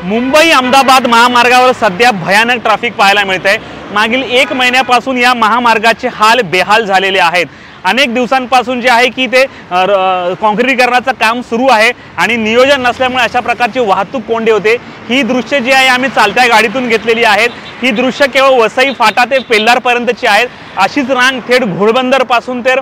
मुंबई अहमदाबाद महामार्गावर सध्या भयानक ट्रॅफिक पाहायला मिळते। मागील 1 महिन्यापासून या महामार्गाचे हाल बेहाल झालेले आहेत। अनेक दिवसांपासून जे आहे की ते काँक्रिटीकरणाचं काम सुरू आहे आणि नियोजन नसल्यामुळे अशा प्रकारची वाहतूक कोंडी होते। ही दृश्य जी आहे आम्ही चालत्या गाडीतून घेतलेली आहेत। ही दृश्य केवळ वसई फाटा ते पेल्लार पर्यंतची आहेत। अशीच रांग थेट घोडबंदर पासून तर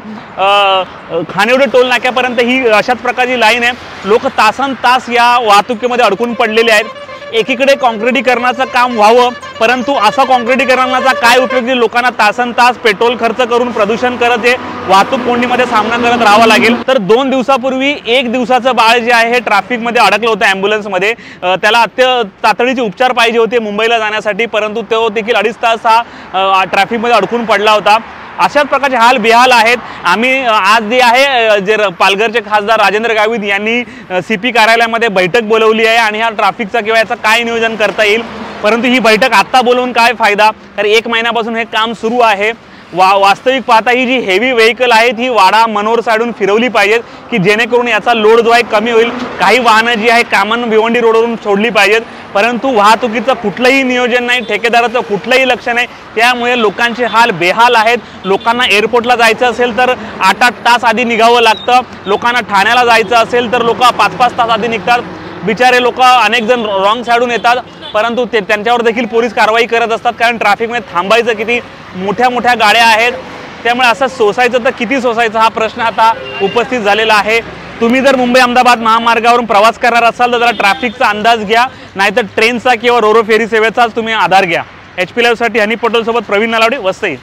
खानिवडे टोल नाक्यापर्यंत ही अशाच प्रकारची लाईन आहे। लोक तासनतास या वाहतुकीमध्ये अडकून पडलेले आहेत। एकीकडे काँक्रिटीकरणाचं काम व्हावं, परंतु असा काँक्रिटीकरणाचा काय उपयोग जे लोकांना तासनतास पेट्रोल खर्च करून प्रदूषण करत हे वाहतूक कोंडीमध्ये सामना करत राहावा लागेल। तर 2 दिवसापूर्वी 1 दिवसाचं बाळ जे आहे हे ट्रॅफिकमध्ये अडकलं होतं ॲम्ब्युलन्समध्ये। त्याला तातडीचे उपचार पाहिजे होते मुंबईला जाण्यासाठी, परंतु तो देखील 2.5 तास हा ट्रॅफिकमध्ये अडकून पडला होता। अशाच प्रकारचे हाल बेहाल आहेत। आम्ही आज जे आहे जे पालघरचे खासदार राजेंद्र गावित यांनी सीपी कार्यालयामध्ये बैठक बोलवली आहे आणि ह्या ट्रॅफिकचा किंवा याचं काय नियोजन करता येईल, परंतु ही बैठक आत्ता बोलवून काय फायदा, कारण 1 महिन्यापासून हे काम सुरू आहे। वास्तविक पाहता ही जी हेवी व्हेकल आहेत ही वाडा मनोर साइडून फिरवली पाहिजेत की जेणेकरून याचा लोड जो आहे कमी होईल। काही वाहनं जी आहे कामन भिवंडी रोडवरून सोडली पाहिजेत, परंतु वाहतुकीचं कुठलंही नियोजन नाही, ठेकेदाराचं कुठलंही लक्ष नाही। त्यामुळे लोकांचे हाल बेहाल आहेत। लोकांना एअरपोर्टला जायचं असेल तर 8-8 तास आधी निघावं लागतं। लोकांना ठाण्याला जायचं असेल तर लोक 5-5 तास आधी निघतात। बिचारे लोक अनेक जण रॉंग साइडून येतात, परंतु त्यांच्यावर देखील पोलीस कारवाई करत असतात, कारण ट्रॅफिकमध्ये थांबायचं किती, मोठ्या गाड्या आहेत। त्यामुळे असं सोसायचं तर किती सोसायचं हा प्रश्न आता उपस्थित झालेला आहे। तुम्ही जर मुंबई अहमदाबाद महामार्गावरून प्रवास करणार असाल तर जरा ट्रॅफिकचा अंदाज घ्या, नाहीतर ट्रेनचा किंवा रोरो फेरी सेवेचाच तुम्ही आधार घ्या। HP लाईव्हसाठी हनी पटोल सोबत प्रवीण नलावडे, वसई।